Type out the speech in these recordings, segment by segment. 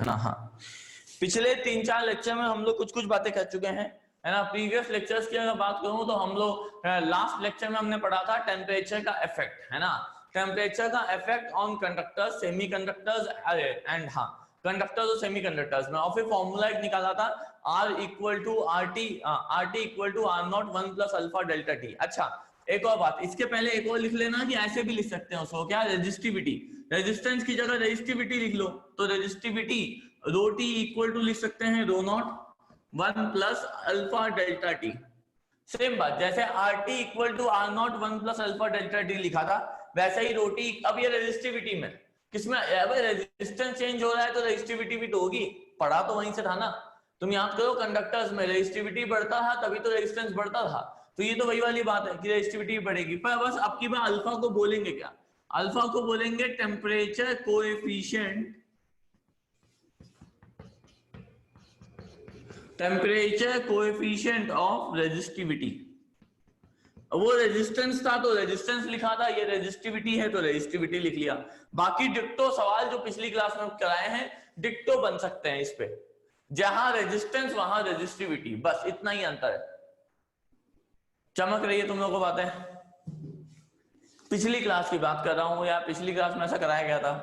ना। हाँ, पिछले 3-4 लेक्चर में हम लोग कुछ कुछ बातें कर चुके हैं, है ना। प्रीवियस लेक्चर्स की अगर बात करूं तो हम लोग लास्ट लेक्चर में हमने पढ़ा था टेम्परेचर का इफेक्ट, है ना। टेम्परेचर का effect on conductors, semiconductors and हाँ कंडक्टर्स और सेमीकंडक्टर्स में, और फिर फॉर्मूला एक निकाला था R equal to RT equal to R0 1 plus alpha delta T। अच्छा, एक और बात, इसके पहले एक और लिख लेना कि ऐसे भी लिख सकते हैं उसको, क्या, रेजिस्टिविटी। रेजिस्टेंस की जगह रेजिस्टिविटी लिख लो, तो resistivity rho T equal to लिख सकते हैं rho naught 1 plus alpha delta T. Same बात, जैसे R T equal to R naught 1 plus alpha delta T लिखा था, वैसे ही रो टी। अब ये रेजिस्टिविटी में किसमें, रेजिस्टेंस चेंज हो रहा है तो रेजिस्टिविटी भी तो होगी, पढ़ा तो वहीं से था ना। तुम याद करो, कंडक्टर्स में रेजिस्टिविटी बढ़ता था तभी तो रेजिस्टेंस बढ़ता था, तो ये तो वही वाली बात है कि रेजिस्टिविटी बढ़ेगी। पर बस अब की बार अल्फा को बोलेंगे क्या, अल्फा को बोलेंगे temperature coefficient, temperature coefficient of resistivity. वो रेजिस्टेंस था तो रेजिस्टेंस लिखा था, ये रेजिस्टिविटी है तो रेजिस्टिविटी लिख लिया। बाकी डिक्टो सवाल जो पिछली क्लास में कराए हैं डिक्टो बन सकते हैं इस पे, जहां रेजिस्टेंस वहां रेजिस्टिविटी, बस इतना ही अंतर है। चमक रही है तुम लोगों को बातें? पिछली क्लास की बात कर रहा हूं, या पिछली क्लास में ऐसा कराया गया था?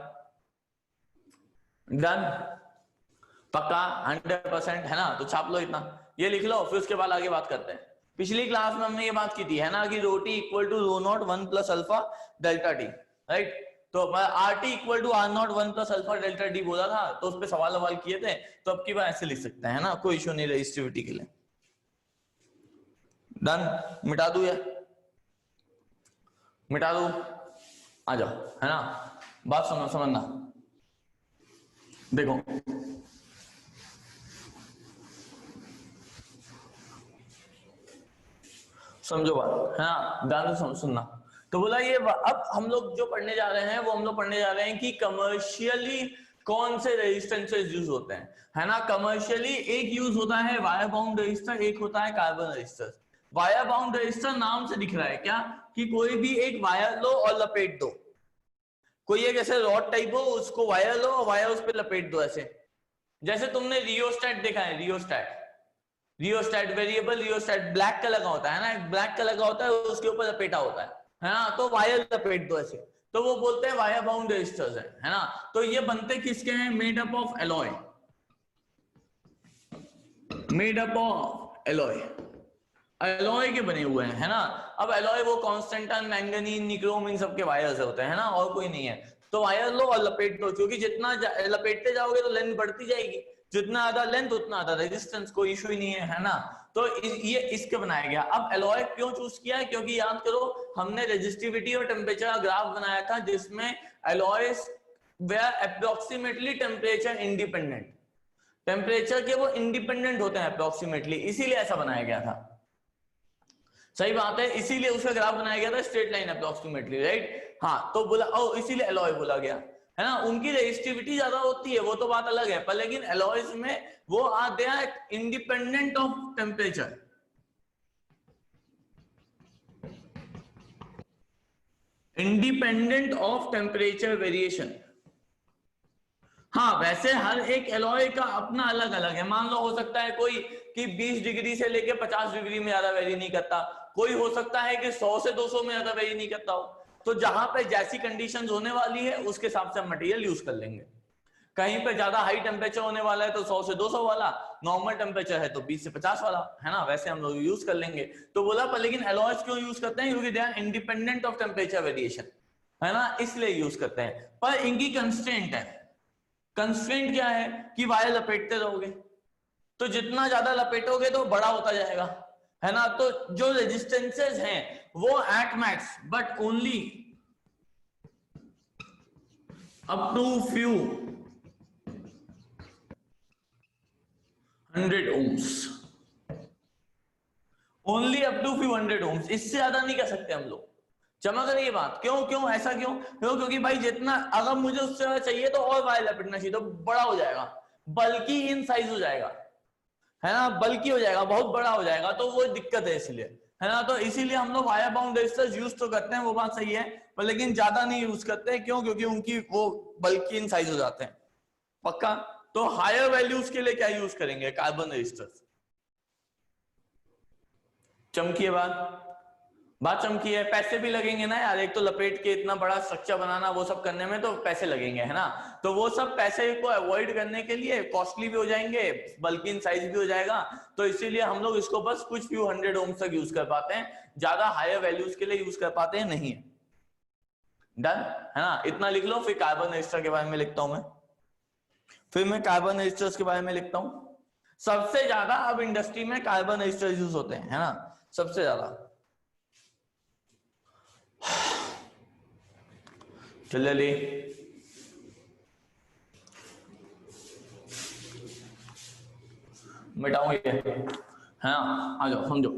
डन, पक्का 100% है ना, तो छाप लो इतना, ये लिख लो, फिर उसके बाद आगे बात करते हैं। पिछली क्लास में हमने ये बात की थी, है ना, कि rho T equal to rho naught 1 plus alpha delta T, right. तो R T equal to R naught 1 plus alpha delta T बोला था, तो उस पर सवाल किए थे, तो अब की बार ऐसे लिख सकते हैं, है ना, कोई इश्यू नहीं रेजिस्टिविटी के लिए। डन, मिटा दू, या मिटा दू, आ जाओ, है ना। बात सुनो, समझना, देखो समझो बात, है ना, ध्यान से सुनना। तो बोला ये अब हम लोग जो पढ़ने जा रहे हैं वो हम लोग पढ़ने जा रहे हैं कि कमर्शियली कौन से रेजिस्टेंसेस यूज होते हैं, है ना। कमर्शियली एक यूज होता है वायर बाउंड रेजिस्टर, एक होता है carbon resistor. Wire bound resistor नाम से दिख रहा है क्या, कि कोई भी एक वायर लो और लपेट दो, कोई एक ऐसे रॉड टाइप हो, उसको वायर लो और वायर उस पर लपेट दो, ऐसे। जैसे तुमने रियोस्टेट देखा है, rheostat variable rheostat black colour का होता है ना, एक ब्लैक कलर का होता है, उसके ऊपर लपेटा होता है ना, तो वायर लपेट दो ऐसे, तो वो बोलते हैं वायर बाउंड रेजिस्टर्स है ना। तो ये बनते किसके हैं, made up of alloy, made up of alloy, alloy के बने हुए हैं, है ना। अब एलॉय वो कांस्टेंटाइन, मैंगनीज, निक्रोम, इन सब के वायर्स होते हैं ना, और कोई नहीं है। तो वायर लो और लपेट दो, क्योंकि जितना लपेटते जाओगे तो लेंथ बढ़ती जाएगी, जितना ज्यादा लेंथ उतना ज्यादा रेजिस्टेंस, कोई इशू ही नहीं है ना। तो ये इसके बनाया गया। अब एलॉय क्यों चूज किया है, क्योंकि याद करो हमने रेजिस्टिविटी और टेम्परेचर का ग्राफ बनाया था, जिसमें alloys were approximately temperature independent, temperature के वो इंडिपेंडेंट होते हैं अप्रोक्सीमेटली, इसीलिए ऐसा बनाया गया था। सही बात है, इसीलिए उसका ग्राफ बनाया गया था स्ट्रेट लाइन अप्रोक्सीमेटली, राइट। हाँ, तो बोला इसीलिए एलॉय बोला गया, है ना। उनकी रेजिस्टिविटी ज्यादा होती है, वो तो बात अलग है, पर लेकिन एलॉयज में वो आते हैं independent of temperature, independent of temperature variation. हाँ, वैसे हर एक एलॉय का अपना अलग अलग है। मान लो हो सकता है कोई कि 20 डिग्री से लेके 50 डिग्री में ज्यादा वेरी नहीं करता, कोई हो सकता है कि 100 से 200 में ज्यादा वेरी नहीं करता हो। तो जहां पे जैसी कंडीशंस होने वाली है उसके हिसाब से हम मटेरियल यूज कर लेंगे। कहीं पे ज्यादा हाई टेम्परेचर होने वाला है तो 100 से 200 वाला, नॉर्मल टेम्परेचर है तो 20 से 50 वाला, है ना, वैसे हम लोग यूज कर लेंगे। तो बोला पर लेकिन एलॉयज क्यों यूज करते हैं, क्योंकि they are independent of temperature variation, है ना, इसलिए यूज करते हैं। पर इनकी कंस्ट्रेंट है, कंस्ट्रेंट क्या है कि वायर लपेटते रहोगे, तो जितना ज्यादा लपेटोगे तो बड़ा होता जाएगा, है ना। तो जो रेजिस्टेंसेस हैं वो at max but only up to few 100 ohms, only up to few 100 ohms, इससे ज्यादा नहीं कर सकते हम लोग। चमक रही है बात? क्यों ऐसा क्यों? क्योंकि भाई जितना अगर मुझे उससे ज्यादा चाहिए तो और वायर लपेटना चाहिए, तो बड़ा हो जाएगा, बल्कि इन साइज हो जाएगा, है ना, बल्कि हो जाएगा, बहुत बड़ा हो जाएगा, तो वो दिक्कत है इसलिए, है ना। तो इसीलिए हम लोग वायर बाउंड रेजिस्टर्स यूज तो करते हैं, वो बात सही है, पर लेकिन ज्यादा नहीं यूज करते हैं। क्यों? क्योंकि उनकी वो बल्कि इन साइज हो जाते हैं। पक्का? तो हायर वैल्यूज के लिए क्या यूज करेंगे? Carbon resistors. चमकी है बात चमकी है। पैसे भी लगेंगे ना यार, एक तो लपेट के इतना बड़ा स्ट्रक्चर बनाना, वो सब करने में तो पैसे लगेंगे, है ना। तो वो सब पैसे को अवॉइड करने के लिए कॉस्टली भी हो जाएंगे, बल्कि इन साइज भी हो जाएगा, तो इसीलिए हम लोग इसको बस कुछ फ्यू 100 ओम्स तक यूज कर पाते हैं, ज्यादा हायर वैल्यूज के लिए यूज कर पाते हैं नहीं। डन है ना, इतना लिख लो। फिर कार्बन रजिस्टर के बारे में लिखता हूं मैं कार्बन रजिस्टर्स के बारे में लिखता हूं। सबसे ज्यादा अब इंडस्ट्री में कार्बन रजिस्टर यूज होते हैं, है ना, सबसे ज्यादा। चलिए मिटाऊं ये, है ना, आ जाओ समझो,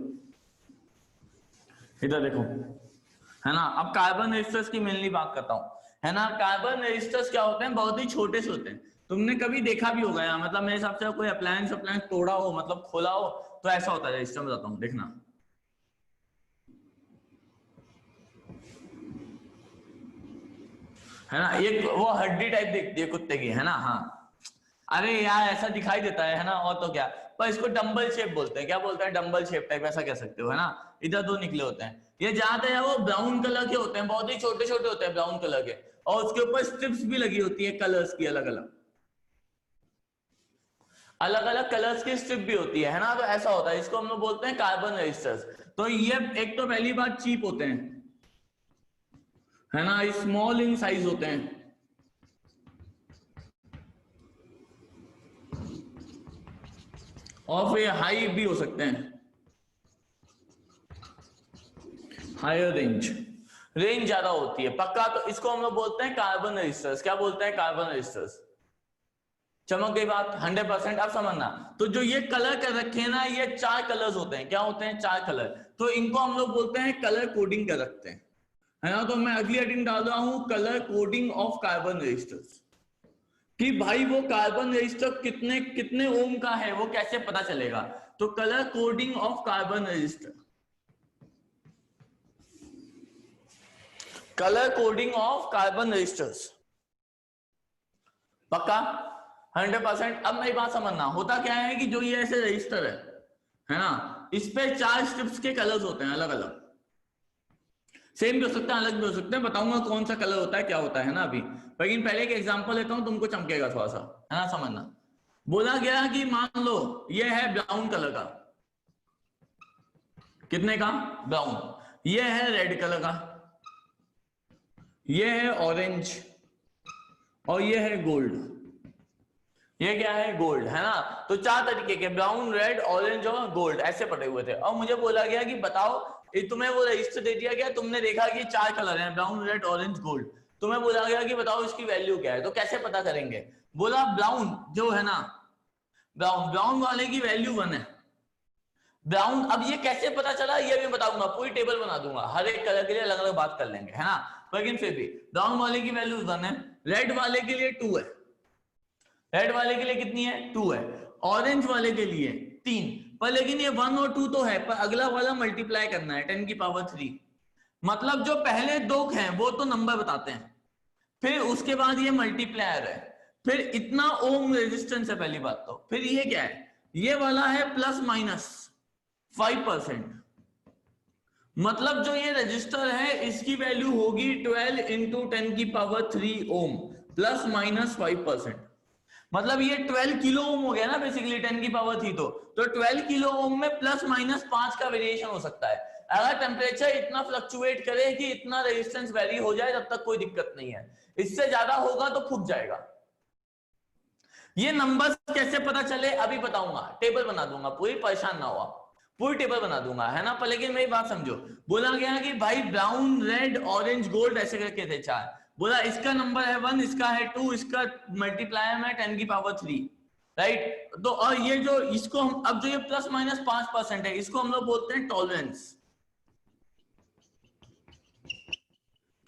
इधर देखो, है ना। अब कार्बन रजिस्टर्स की मेनली बात करता हूं, है ना। कार्बन रजिस्टर्स क्या होते हैं? बहुत ही छोटे से होते हैं। तुमने कभी देखा भी होगा यार, मतलब मेरे हिसाब से कोई अप्लायंस तोड़ा हो, मतलब खोला हो, तो ऐसा होता है। रजिस्टर बताता हूं, देखना, है ना। एक वो हड्डी टाइप दिखती है कुत्ते की, है ना। हाँ, अरे यार ऐसा दिखाई देता है ना, और तो क्या, पर इसको डंबल शेप बोलते हैं। क्या बोलते हैं? डंबल शेप टाइप, ऐसा कह सकते हो, है ना। इधर दो निकले होते हैं। ये ज्यादा है वो ब्राउन कलर के होते हैं, बहुत ही छोटे छोटे होते हैं ब्राउन कलर के, और उसके ऊपर स्ट्रिप्स भी लगी होती है कलर्स की, अलग अलग कलर्स की स्ट्रिप भी होती है ना। तो ऐसा होता है, इसको हम लोग बोलते हैं कार्बन रजिस्टर्स। तो ये एक तो पहली बात चीप होते हैं, है ना, स्मॉल इन साइज होते हैं, और फिर हाई भी हो सकते हैं, हायर रेंज ज्यादा होती है पक्का। तो इसको हम लोग बोलते हैं कार्बन रजिस्टर्स। क्या बोलते हैं? Carbon resistors. चमक गई बात 100%। अब समझना, तो जो ये कलर कर रखे हैं ना, ये 4 कलर्स होते हैं। क्या होते हैं? 4 कलर। तो इनको हम लोग बोलते हैं कलर कोडिंग कर रखते हैं, है ना। तो मैं अगली हेडिंग डाल रहा हूं, colour coding of carbon resistors, कि भाई वो कार्बन रजिस्टर कितने कितने ओम का है, वो कैसे पता चलेगा। तो colour coding of carbon resistor, colour coding of carbon resistors, पक्का 100%। अब मेरी बात समझना, होता क्या है कि जो ये ऐसे रजिस्टर है ना, इस पे 4 स्ट्रिप्स के कलर्स होते हैं, अलग अलग। सेम भी हो सकते हैं, अलग भी हो सकते हैं, बताऊंगा कौन सा कलर होता है, क्या होता है ना अभी। लेकिन पहले एक एग्जांपल लेता हूं, तुमको चमकेगा थोड़ा सा, है ना, समझना। बोला गया कि मान लो ये है ब्राउन कलर का, कितने का? ब्राउन। ये है रेड कलर का, ये है ऑरेंज, और ये है गोल्ड। ये क्या है? गोल्ड, है ना। तो 4 तरीके के, ब्राउन, रेड, ऑरेंज और गोल्ड, ऐसे पड़े हुए थे। और मुझे बोला गया कि बताओ, तुम्हें वो रजिस्टर दे दिया गया, तुमने देखा कि 4 कलर हैं, ब्राउन, रेड, ऑरेंज, गोल्ड। तुम्हें बोला गया कि बताओ इसकी वैल्यू क्या है। तो कैसे पता करेंगे? बोला ब्राउन जो है ना, ब्राउन वाले की वैल्यू 1 है, ब्राउन। अब ये कैसे पता चला ये भी बताऊंगा, पूरी टेबल बना दूंगा, हर एक कलर के लिए अलग अलग बात कर लेंगे, है ना। लेकिन फिर भी ब्राउन वाले की वैल्यू 1 है, रेड वाले के लिए 2 है, रेड वाले के लिए कितनी है? 2 है, ऑरेंज वाले के लिए 3। पर लेकिन ये 1 और 2 तो है, पर अगला वाला मल्टीप्लाई करना है 10 की पावर 3। मतलब जो पहले 2 हैं वो तो नंबर बताते हैं, फिर उसके बाद ये मल्टीप्लायर है, फिर इतना ओम रेजिस्टेंस है पहली बात। तो फिर ये क्या है? ये वाला है प्लस माइनस 5%। मतलब जो ये रजिस्टर है इसकी वैल्यू होगी 12 इंटू 10 की पावर 3 ओम, प्लस माइनस 5%। मतलब ये 12 किलो ओम हो गया ना बेसिकली, 10 की पावर थी। तो 12 किलो ओम में प्लस माइनस 5 का वेरिएशन हो सकता है। अगर टेम्परेचर इतना फ्लक्चुएट करे कि इतना रेजिस्टेंस वैरी हो जाए, तब तक कोई दिक्कत नहीं है। इससे ज्यादा होगा तो फूक जाएगा। ये नंबर्स कैसे पता चले अभी बताऊंगा, टेबल बना दूंगा पूरी, परेशान ना हो आप, पूरी टेबल बना दूंगा, है ना। पर लेकिन मेरी बात समझो, बोला गया कि भाई ब्राउन, रेड, ऑरेंज, गोल्ड ऐसे करके थे 4। बोला इसका नंबर है 1, इसका है 2, इसका मल्टीप्लायर में 10 की पावर 3, राइट। तो और ये जो इसको हम, अब जो ये प्लस माइनस 5% है, इसको हम लोग बोलते हैं टॉलरेंस।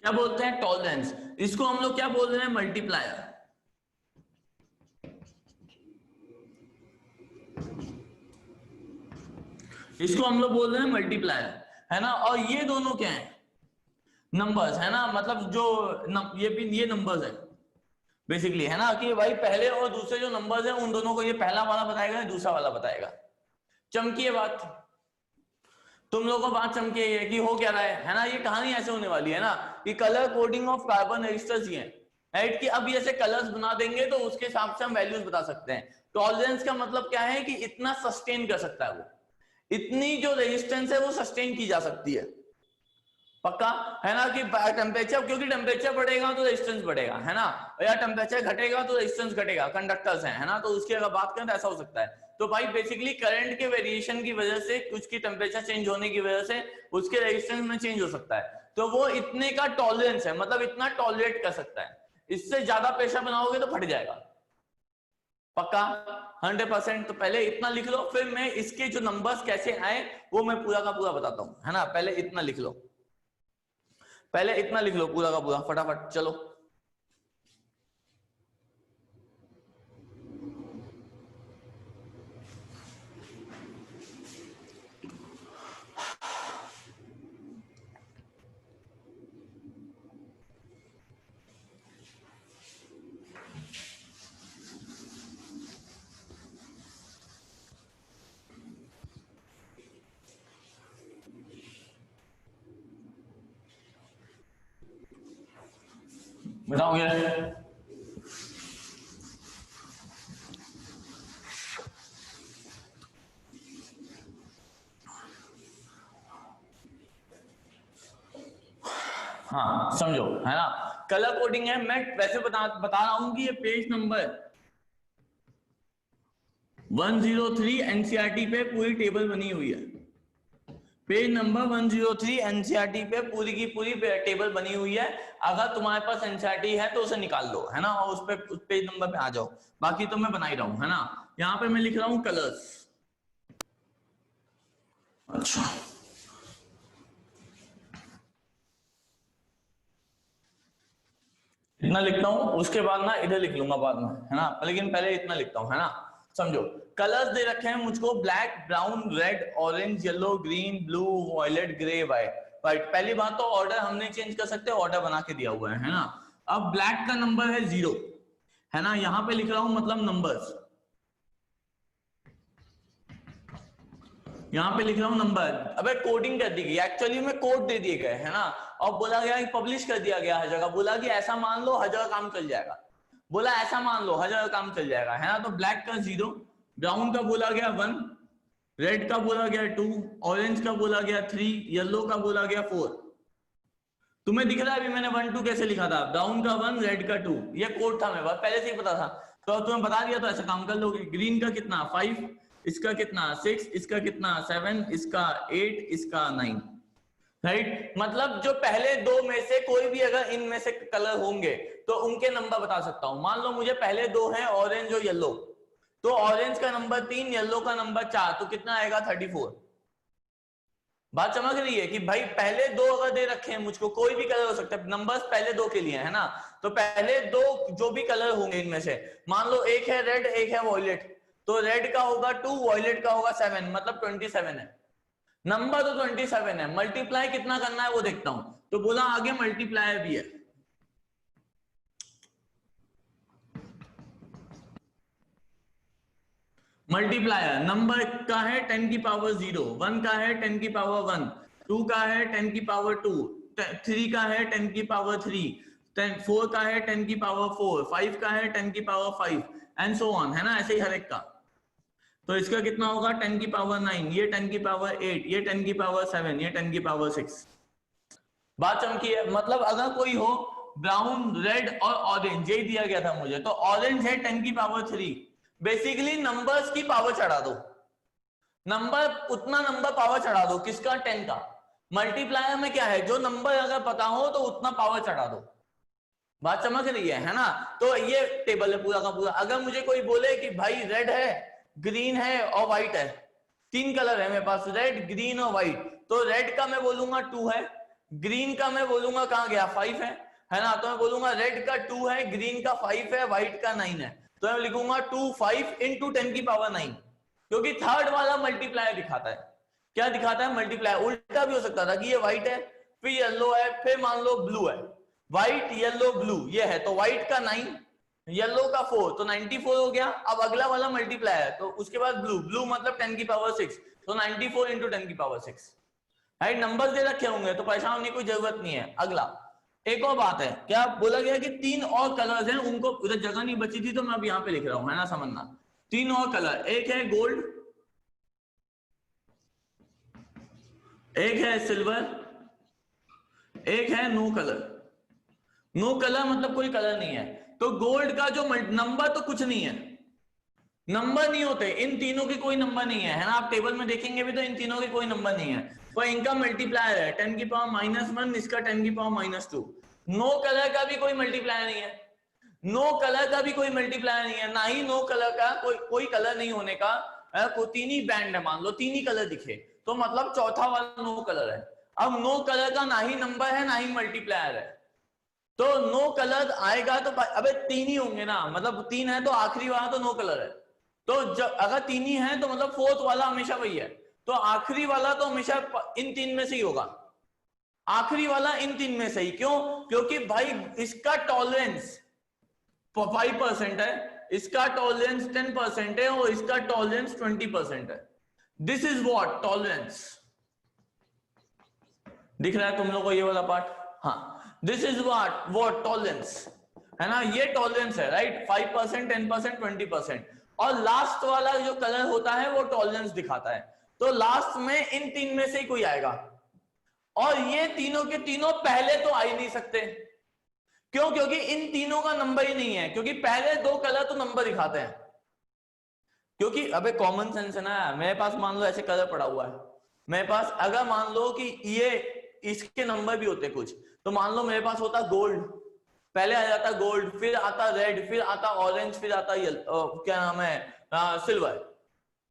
क्या बोलते हैं? टॉलरेंस। इसको हम लोग क्या बोल रहे हैं? मल्टीप्लायर। इसको हम लोग बोल रहे हैं मल्टीप्लायर, है ना। और ये दोनों क्या है? नंबर्स, है ना। मतलब जो ये नंबर्स है, बेसिकली, है ना, कि भाई पहले और दूसरे जो नंबर्स हैं उन दोनों को ये पहला वाला बताएगा, दूसरा वाला बताएगा। चमकी है बात, तुम लोगों को बात चमकी है कि हो क्या रहा है ना, ये कहानी ऐसे होने वाली है ना कि colour coding of carbon resistors ही है, राइट, कि अब ये ऐसे कलर्स बना देंगे तो उसके हिसाब से हम वैल्यूज बता सकते हैं। टॉलरेंस का मतलब क्या है कि इतना सस्टेन कर सकता है वो, इतनी जो रेजिस्टेंस है वो सस्टेन की जा सकती है, पक्का है ना, कि टेम्परेचर, क्योंकि टेम्परेचर बढ़ेगा तो रेजिस्टेंस बढ़ेगा, है ना, या टेम्परेचर घटेगा तो रेजिस्टेंस घटेगा, कंडक्टर्स हैं, है ना, तो उसकी अगर बात करें तो ऐसा हो सकता है। तो भाई बेसिकली करंट के वेरिएशन की वजह से, कुछ की टेम्परेचर चेंज होने की वजह से उसके रेजिस्टेंस में चेंज हो सकता है, तो वो इतने का टॉलरेंस है, मतलब इतना टॉलरेट कर सकता है, इससे ज्यादा प्रेशर बनाओगे तो फट जाएगा, पक्का 100%। तो पहले इतना लिख लो, फिर मैं इसके जो नंबर्स कैसे आए वो मैं पूरा का पूरा बताता हूं, है ना, पहले इतना लिख लो, पहले इतना लिख लो पूरा का पूरा फटाफट, चलो। बताओगे? हाँ समझो, है ना, कलर कोडिंग है, मैं वैसे बता रहा हूं कि ये पेज नंबर 103 एनसीईआरटी पे पूरी टेबल बनी हुई है, पेज नंबर 103 एनसीईआरटी पे पूरी की पूरी टेबल बनी हुई है, अगर तुम्हारे पास एनसीईआरटी है तो उसे निकाल लो, है ना, और उस पेज नंबर पे आ जाओ, बाकी तो मैं बना ही रहा हूं, है ना। यहाँ पे मैं लिख रहा हूं कलर्स, अच्छा इतना लिखता हूं, उसके बाद ना इधर लिख लूंगा बाद में, है ना, लेकिन पहले इतना लिखता हूं, है ना। समझो, कलर्स दे रखे हैं मुझको, black, brown, red, orange, yellow, green, blue, violet, grey, white. Right, पहली बात तो ऑर्डर हम नहीं चेंज कर सकते, ऑर्डर बना के दिया हुआ है ना। अब ब्लैक का नंबर है 0, है ना, यहां पे लिख रहा हूं मतलब नंबर्स, यहाँ पे लिख रहा हूँ नंबर, अबे कोडिंग कर दी गई, एक्चुअली में कोड दे दिए गए, है ना, और बोला गया पब्लिश कर दिया गया हर जगह, बोला कि ऐसा मान लो हर जगह काम चल जाएगा, बोला ऐसा मान लो हर जगह काम चल जाएगा, है ना। तो ब्लैक का 0, ब्राउन का बोला गया 1, रेड का बोला गया 2, ऑरेंज का बोला गया 3, येलो का बोला गया 4। तुम्हें दिख रहा है अभी मैंने 1 2 कैसे लिखा था, ब्राउन का 1, रेड का 2, ये कोड था, मेरे पास पहले से ही पता था, तो तुम्हें बता दिया, तो ऐसा काम कर लोगे। ग्रीन का कितना 5, इसका कितना 6, इसका कितना 7, इसका 8, इसका 9, राइट। मतलब जो पहले दो में से कोई भी अगर इनमें से कलर होंगे तो उनके नंबर बता सकता हूं। मान लो मुझे पहले दो हैं ऑरेंज और येलो, तो ऑरेंज का नंबर 3, येलो का नंबर 4, तो कितना आएगा 34। बात समझ रही है कि भाई पहले दो अगर दे रखे हैं मुझको, कोई भी कलर हो सकता है, नंबर्स पहले दो के लिए, है ना, तो पहले दो जो भी कलर होंगे इनमें से, मान लो एक है रेड, एक है वॉयलेट, तो रेड का होगा 2, वॉयलेट का होगा 7, मतलब 27 है, नंबर तो 27 है, मल्टीप्लाई कितना करना है वो देखता हूं, तो बोला आगे मल्टीप्लाई भी है, मल्टीप्लायर नंबर का है 10 की पावर 0, 1 का है 10 की पावर 1, 2 का है 10 की पावर 2, 3 का है 10 की पावर 3, 4 का है 10 की पावर 4, 5 का है 10 की पावर 5 एंड सो ऑन, है ना, ऐसे ही हर एक का। तो इसका कितना होगा 10 की पावर 9, ये 10 की पावर 8, ये 10 की पावर 7, ये 10 की पावर 6। बात चमकी है, मतलब अगर कोई हो ब्राउन, रेड और ऑरेंज, यही दिया गया था मुझे, तो ऑरेंज है 10 की पावर 3, बेसिकली नंबर्स की पावर चढ़ा दो, नंबर उतना नंबर पावर चढ़ा दो, किसका 10 का। मल्टीप्लायर में क्या है, जो नंबर अगर पता हो तो उतना पावर चढ़ा दो। बात समझ रही है ना। तो ये टेबल है पूरा का पूरा। अगर मुझे कोई बोले कि भाई रेड है, ग्रीन है और व्हाइट है, 3 कलर है मेरे पास, रेड, ग्रीन और व्हाइट, तो रेड का मैं बोलूंगा 2 है, ग्रीन का मैं बोलूंगा कहां गया 5 है ना, तो मैं बोलूंगा रेड का 2 है, ग्रीन का 5 है, व्हाइट का 9 है, तो मैं लिखूंगा 2 5 इंटू 10 की पावर 9, क्योंकि थर्ड वाला मल्टीप्लायर दिखाता है। क्या दिखाता है, मल्टीप्लायर। उल्टा भी हो सकता था कि ये व्हाइट है, फिर येलो है, फिर मान लो ब्लू है, व्हाइट येलो ब्लू ये है, तो व्हाइट का 9, येलो का 4 तो 94 हो गया। अब अगला वाला मल्टीप्लाई है तो उसके बाद ब्लू, ब्लू मतलब 10 की पावर 6 तो 94 इंटू 10 की पावर 6। राइट, नंबर दे रखे होंगे तो परेशान होने की कोई जरूरत नहीं है। अगला एक और बात है, क्या बोला गया कि 3 और कलर्स हैं, उनको उधर जगह नहीं बची थी तो मैं अब यहां पे लिख रहा हूं, है ना, समझना। 3 और कलर, एक है गोल्ड, एक है सिल्वर, एक है नो कलर। नो कलर मतलब कोई कलर नहीं है। तो गोल्ड का जो नंबर तो कुछ नहीं है, नंबर नहीं होते इन तीनों के, कोई नंबर नहीं है ना। आप टेबल में देखेंगे भी तो इन तीनों के कोई नंबर नहीं है, पर इनका मल्टीप्लायर है 10 की पावर -1, इसका 10 की पावर -2। नो कलर का भी कोई मल्टीप्लायर नहीं है, नो कलर का भी कोई मल्टीप्लायर नहीं है, ना ही नो कलर का कोई कलर नहीं होने का। तीन ही बैंड है, मान लो तीन ही कलर दिखे तो मतलब चौथा वाला नो कलर है। अब नो कलर का ना ही नंबर है ना ही मल्टीप्लायर है, तो नो कलर आएगा तो अबे तीन ही होंगे ना, मतलब तीन है तो आखिरी वाला तो नो कलर है। तो जब अगर तीन ही है तो मतलब फोर्थ वाला हमेशा वही है, तो आखिरी वाला तो हमेशा इन तीन में से ही होगा, आखिरी वाला इन तीन में से ही। क्यों? क्योंकि भाई इसका टॉलरेंस 5% है, इसका टॉलरेंस 10% है और इसका टॉलरेंस 20% है। This is what tolerance. दिख रहा है तुम लोग को ये वाला पार्ट? हाँ, दिस इज व्हाट टॉलरेंस है ना, ये टॉलरेंस है, राइट। 5%, 10%, 20%। और लास्ट वाला जो कलर होता है वो टॉलरेंस दिखाता है। तो लास्ट में इन तीन में से ही कोई आएगा, और ये तीनों के तीनों पहले तो आ ही नहीं सकते। क्यों? क्योंकि इन तीनों का नंबर ही नहीं है, क्योंकि पहले दो कलर तो नंबर दिखाते हैं। क्योंकि अबे कॉमन सेंस है ना, मेरे पास मान लो ऐसे कलर पड़ा हुआ है, मेरे पास अगर मान लो कि ये इसके नंबर भी होते कुछ, तो मान लो मेरे पास होता गोल्ड, पहले आ जाता गोल्ड, फिर आता रेड, फिर आता ऑरेंज, फिर आता क्या नाम है, सिल्वर।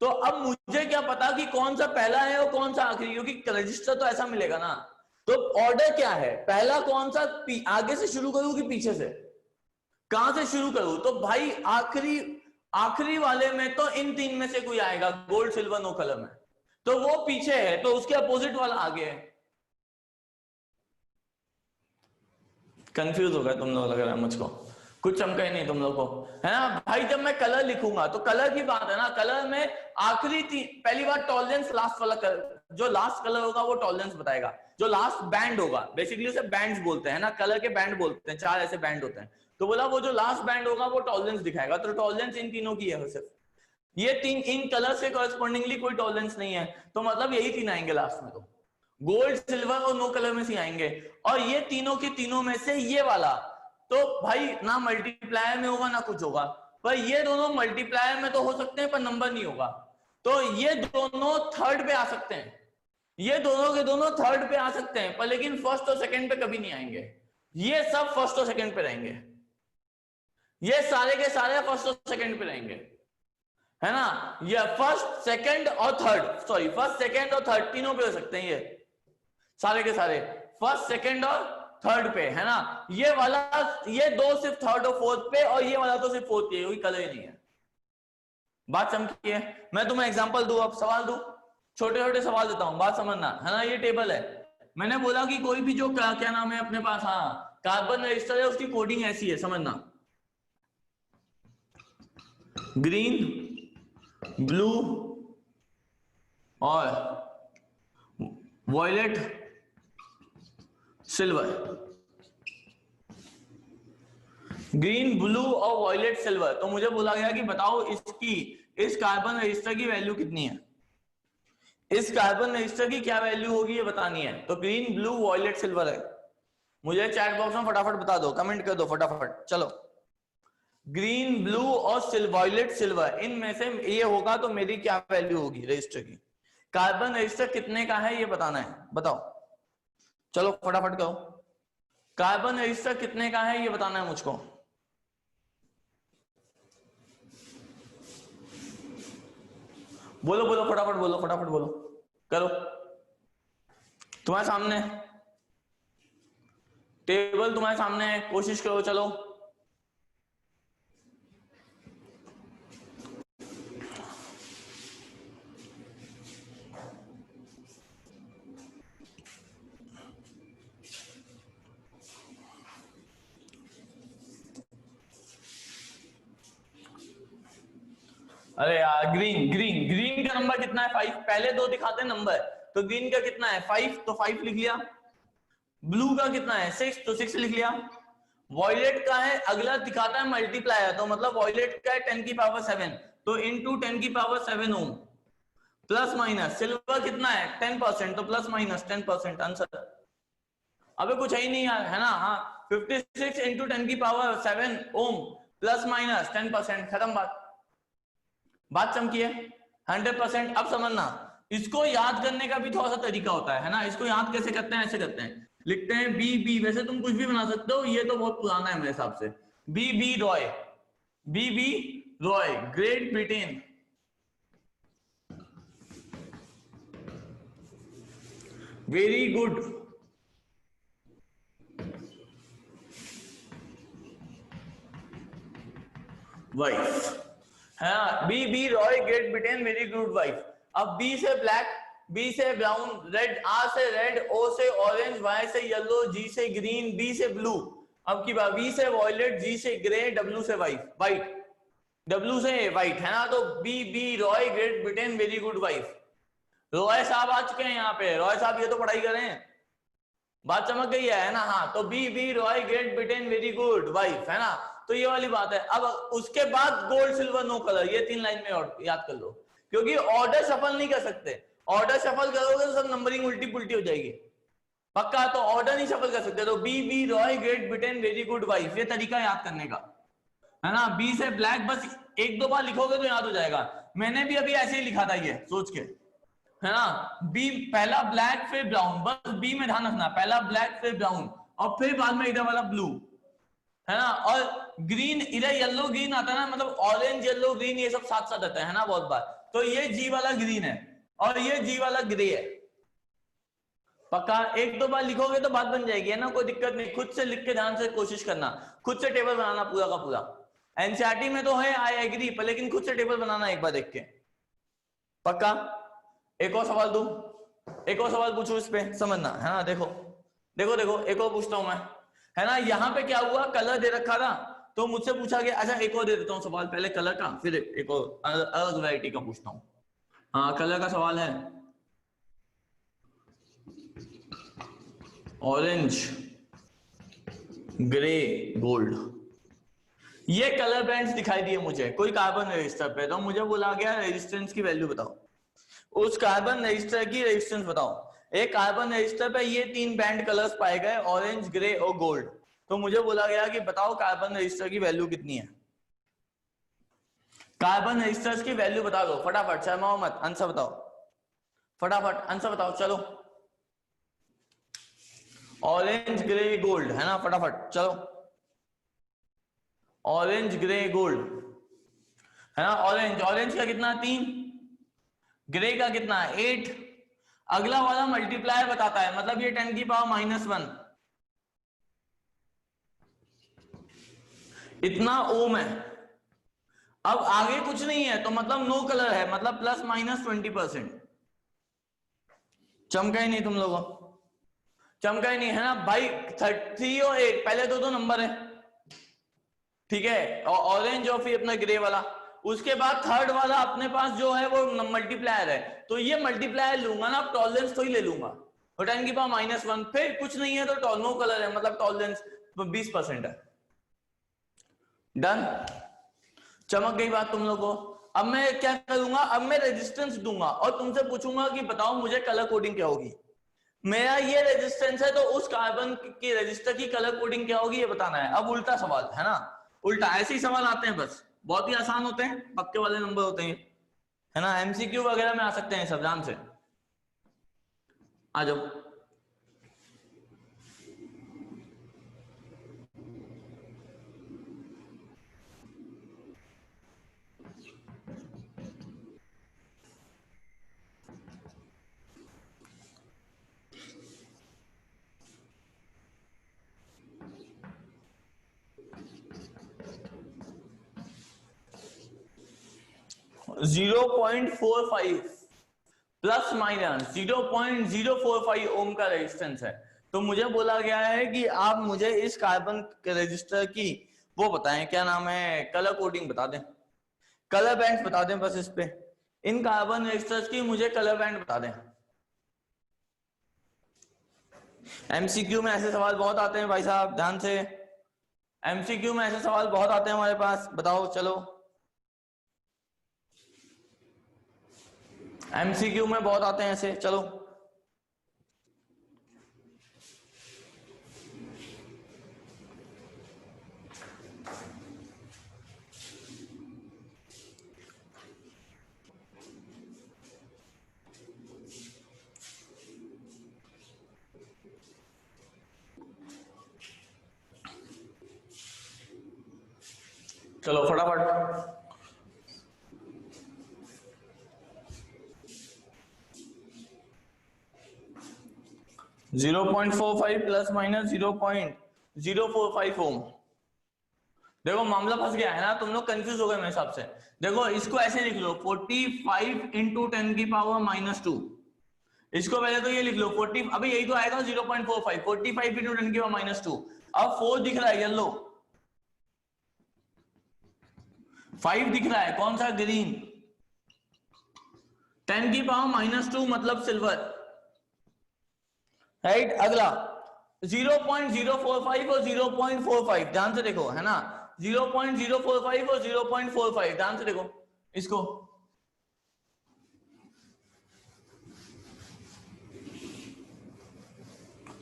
तो अब मुझे क्या पता कि कौन सा पहला है और कौन सा आखिरी, क्योंकि रजिस्टर तो ऐसा मिलेगा ना। तो ऑर्डर क्या है, पहला कौन सा, आगे से शुरू करूं कि पीछे से, कहां से शुरू करूं? तो भाई आखिरी वाले में तो इन तीन में से कोई आएगा, गोल्ड सिल्वर नो कलर में, तो वो पीछे है, तो उसके अपोजिट वाला आगे है। कंफ्यूज हो गया तुम लोग, लग रहा है मुझको, कुछ चमका ही नहीं तुम लोग को, है ना भाई। जब मैं कलर लिखूंगा तो कलर की बात है ना, कलर में आखिरी पहली बार टॉलरेंस, लास्ट वाला कलर, जो लास्ट कलर होगा वो टॉलरेंस बताएगा, जो लास्ट बैंड होगा, बेसिकली उसे बैंड्स बोलते हैं ना, कलर के बैंड बोलते हैं, 4 ऐसे बैंड होते हैं, तो बोला वो जो लास्ट बैंड होगा वो टॉलरेंस दिखाएगा। तो टॉलरेंस इन तीनों की है सिर्फ, ये तीन इन कलर से कॉरेस्पॉन्डिंगली कोई टॉलरेंस नहीं है, तो मतलब यही तीन आएंगे लास्ट में, तो गोल्ड सिल्वर और नो कलर में से आएंगे। और ये तीनों के तीनों में से ये वाला तो भाई ना मल्टीप्लायर में होगा ना कुछ होगा, पर ये दोनों मल्टीप्लायर में तो हो सकते हैं पर नंबर नहीं होगा, तो ये दोनों थर्ड पे आ सकते हैं, ये दोनों के दोनों थर्ड पे आ सकते हैं, पर लेकिन फर्स्ट और सेकंड पे कभी नहीं आएंगे। ये सब फर्स्ट और सेकंड पे रहेंगे, ये सारे के सारे फर्स्ट और सेकंड पे रहेंगे, है ना। ये फर्स्ट सेकंड और थर्ड, सॉरी फर्स्ट सेकंड और थर्ड तीनों पे हो सकते हैं, ये सारे के सारे फर्स्ट सेकंड और थर्ड पे, है ना। ये वाला, ये दो सिर्फ थर्ड और फोर्थ पे, और ये वाला तो सिर्फ फोर्थ पे, कोई कलर ही नहीं है। बात समझिए, मैं तुम्हें एग्जांपल दूं, अब सवाल दूं, छोटे छोटे सवाल देता हूं, बात समझना, है ना। ये टेबल है, मैंने बोला कि कोई भी जो क्या नाम है अपने पास, हाँ कार्बन रजिस्टर है, उसकी कोडिंग ऐसी है, समझना, ग्रीन, ब्लू और वॉयलेट, सिल्वर, ग्रीन, ब्लू और वॉयलेट, सिल्वर। तो मुझे बोला गया कि बताओ इस कार्बन रजिस्टर की वैल्यू कितनी है, इस कार्बन रजिस्टर की क्या वैल्यू होगी ये बतानी है। तो ग्रीन, ब्लू, वॉयलेट, सिल्वर है, मुझे चैट बॉक्स में फटाफट बता दो, कमेंट कर दो फटाफट, चलो। ग्रीन, ब्लू और वॉयलेट, सिल्वर, इनमें से ये होगा तो मेरी क्या वैल्यू होगी रजिस्टर की, कार्बन रजिस्टर कितने का है ये बताना है, बताओ, चलो फटाफट करो, कार्बन रजिस्टर कितने का है ये बताना है मुझको। बोलो बोलो फटाफट बोलो, फटाफट बोलो, करो, तुम्हारे सामने टेबल, तुम्हारे सामने है, कोशिश करो, चलो। अरे यार ग्रीन ग्रीन ग्रीन का नंबर कितना है 5, पहले दो दिखाते हैं नंबर, तो ग्रीन का कितना है 5, तो 5 लिख लिया। ब्लू का कितना है 6, तो 6 लिख लिया। वॉयलेट का है, अगला दिखाता है मल्टीप्लायर, तो मतलब वॉयलेट का है 10 की पावर 7, तो इनटू 10 की पावर 7 ओम, प्लस माइनस। सिल्वर कितना है 10%, तो प्लस माइनस 10% आंसर। अबे कुछ है ही नहीं यार, है ना। हाँ 56 इंटू 10 की पावर 7 ओम प्लस माइनस 10%, खत्म बात चमकी है 100%। अब समझना, इसको याद करने का भी थोड़ा सा तरीका होता है ना। इसको याद कैसे करते हैं, ऐसे करते हैं, लिखते हैं बी बी, वैसे तुम कुछ भी बना सकते हो, ये तो बहुत पुराना है मेरे हिसाब से। B B Roy, B B Roy, Great Britain, very good wife, है ना। B B Roy, Great Britain, very good wife. अब बी से ब्लैक, बी से ब्राउन, रेड, आर से रेड, ओ से ऑरेंज, वाई से येलो, जी से green, B से ब्लू। अब की बात, बी से वॉयलेट, जी से ग्रे, डब्ल्यू से वाइट, डब्ल्यू से वाइट, है ना। तो B B Roy, Great Britain, very good wife. Roy साहब आ चुके हैं यहाँ पे, रॉय साहब ये तो पढ़ाई कर रहे हैं, बात चमक गई है ना। हाँ तो B B Roy, Great Britain, very good wife, है ना। तो ये वाली बात है। अब उसके बाद गोल्ड सिल्वर नो कलर, ये 3 लाइन में और याद कर लो, क्योंकि ऑर्डर शफल नहीं कर सकते। ऑर्डर शफल करोगे तो सब नंबरिंग उल्टी पुल्टी हो जाएगी, पक्का। तो ऑर्डर नहीं शफल कर सकते। तो B B Roy, Great Britain, very good wife, ये तरीका याद करने का, है ना। बी से ब्लैक, बस 1-2 बार लिखोगे तो याद हो जाएगा। मैंने भी अभी ऐसे ही लिखा था ये सोच के, है ना। बी पहला ब्लैक फिर ब्राउन, बस बी में ध्यान रखना, पहला ब्लैक फिर ब्राउन और फिर बाद में इधर वाला ब्लू, है ना। और ग्रीन, इधर येलो ग्रीन आता है ना, मतलब ऑरेंज येलो ग्रीन ये सब साथ साथ आता है ना बहुत बार। तो ये जी वाला ग्रीन है और ये जी वाला ग्रे है, पक्का। 1-2 बार लिखोगे तो बात बन जाएगी, है ना, कोई दिक्कत नहीं। खुद से लिख के ध्यान से कोशिश करना, खुद से टेबल बनाना पूरा का पूरा। एनसीईआरटी में तो है आई एग्री, पर लेकिन खुद से टेबल बनाना एक बार देख के, पक्का। एक और सवाल दूं, एक और सवाल पूछूं इस पे, समझना, है ना। देखो देखो देखो, एक और पूछता हूं मैं, है ना। यहाँ पे क्या हुआ, कलर दे रखा था तो मुझसे पूछा गया, अच्छा एक और दे देता हूँ सवाल, पहले कलर का फिर एक और अलग वैरायटी का पूछता हूँ। हाँ कलर का सवाल है, ऑरेंज, ग्रे, गोल्ड, ये कलर बैंड्स दिखाई दिए मुझे कोई कार्बन रजिस्टर पे, तो मुझे बोला गया रेजिस्टेंस की वैल्यू बताओ, उस कार्बन रजिस्टर की रेजिस्टेंस बताओ। एक कार्बन रजिस्टर पे ये 3 बैंड कलर्स पाए गए, ऑरेंज, ग्रे और गोल्ड। तो मुझे बोला गया कि बताओ कार्बन रजिस्टर की वैल्यू कितनी है। कार्बन रजिस्टर्स की वैल्यू बता दो फटाफट, शर्मा मत, आंसर बताओ फटाफट, आंसर बताओ, चलो। ऑरेंज, ग्रे, गोल्ड, है ना, फटाफट चलो। ऑरेंज, ग्रे, गोल्ड, है ना। ऑरेंज, ऑरेंज का कितना 3, ग्रे का कितना 8, अगला वाला मल्टीप्लायर बताता है, मतलब ये 10 की पावर -1 इतना ओम है। अब आगे कुछ नहीं है तो मतलब नो कलर है, मतलब ±20%। चमका ही नहीं तुम लोगों, चमका ही नहीं, है ना भाई। 3 और 8 पहले दो नंबर है, ठीक है, और ऑरेंज और फिर अपना ग्रे वाला। उसके बाद थर्ड वाला अपने पास जो है वो मल्टीप्लायर है, तो ये मल्टीप्लायर लूंगा ना, टॉलरेंस तो ही ले लूंगा, और 10 की पावर -1, फिर कुछ नहीं है तो नो कलर है, मतलब टॉलरेंस 20% है। डन, चमक गई बात तुम लोगों को। अब मैं क्या करूंगा, अब मैं रेजिस्टेंस दूंगा और तुमसे पूछूंगा कि बताओ मुझे कलर कोडिंग क्या होगी। मेरा ये रेजिस्टेंस है तो उस कार्बन की रजिस्टर की कलर कोडिंग क्या होगी ये बताना है। अब उल्टा सवाल, है ना, उल्टा ऐसे ही सवाल आते हैं, बस बहुत ही आसान होते हैं, पक्के वाले नंबर होते हैं, है ना। एमसीक्यू वगैरह में आ सकते हैं सब, ध्यान से आ जाओ। 0.45 प्लस माइनस 0.045 ओम का रेजिस्टेंस है। तो मुझे बोला गया है कि आप मुझे इस कार्बन के रजिस्टर की वो बताएं, क्या नाम है, कलर कोडिंग बता दें। कलर बैंड बता दें बस इस पे, इन कार्बन रजिस्टर्स की मुझे कलर बैंड बता दें। एमसीक्यू में ऐसे सवाल बहुत आते हैं भाई साहब, ध्यान से, एमसीक्यू में ऐसे सवाल बहुत आते हैं हमारे पास, बताओ चलो, एमसीक्यू में बहुत आते हैं ऐसे, चलो। चलो फटाफट, 0.45 प्लस माइनस 0.045 ओम। देखो मामला फंस गया है ना, तुम लोग कंफ्यूज हो गए मेरे हिसाब से। देखो इसको ऐसे लिख लो, 45 इंटू 10 की पावर -2। इसको पहले तो ये लिख लो 40, अभी यही तो आएगा 0.45, 45 इंटू 10 की पावर -2। अब 4 दिख रहा है येलो, 5 दिख रहा है कौन सा, ग्रीन, 10 की पावर -2 मतलब सिल्वर, राइट। अगला 0.045 और 0.45, ध्यान से देखो है ना, 0.045 और 0.45, ध्यान से देखो इसको,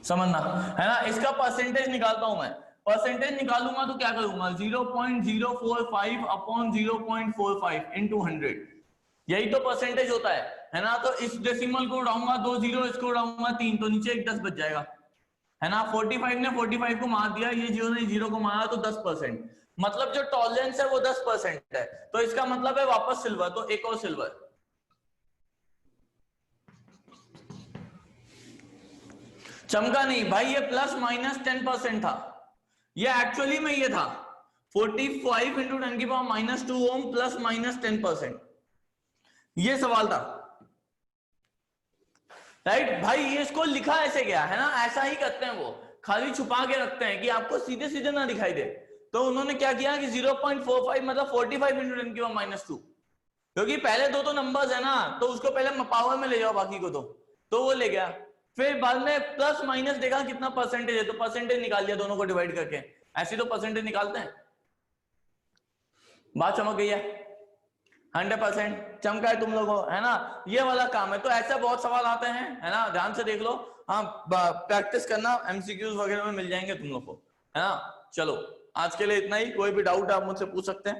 समझना है ना। इसका परसेंटेज निकालता हूं मैं, परसेंटेज निकालूंगा तो क्या करूंगा, 0.045 अपॉन 0.45 इंटू 100, यही तो परसेंटेज होता है ना। तो इस डेसिमल को उड़ाऊंगा 2 जीरो, इसको उड़ाऊंगा 3, तो नीचे एक 10 बच जाएगा, है ना। 45 ने 45 को मार दिया, ये 0 ने 0 को मारा, तो 10%, मतलब जो टॉलरेंस है वो 10% है, तो इसका मतलब है वापस सिल्वर, तो एक और सिल्वर। चमका नहीं भाई, ये प्लस माइनस 10% था, ये एक्चुअली में ये था 45 इंटू 10 की पावर -2 ओम प्लस माइनस 10%, ये सवाल था, राइट भाई। ये इसको लिखा ऐसे गया है ना, ऐसा ही करते हैं वो, खाली छुपा के रखते हैं कि आपको सीधे सीधे ना दिखाई दे। तो उन्होंने क्या किया कि 0.45 मतलब 45 इंटू 10 की पावर -2, क्योंकि पहले दो तो नंबर्स है ना, तो उसको पहले पावर में ले जाओ बाकी को, तो वो ले गया। फिर बाद में प्लस माइनस देखा कितना परसेंटेज है, तो परसेंटेज निकाल दिया दोनों को डिवाइड करके, ऐसे तो परसेंटेज निकालते हैं। बात चमक गई है, 100% चमका है तुम लोगों, है ना। ये वाला काम है, तो ऐसे बहुत सवाल आते हैं, है ना, ध्यान से देख लो। हाँ प्रैक्टिस करना, एमसीक्यूज वगैरह में मिल जाएंगे तुम लोग को, है ना। चलो आज के लिए इतना ही, कोई भी डाउट आप मुझसे पूछ सकते हैं,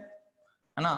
है ना।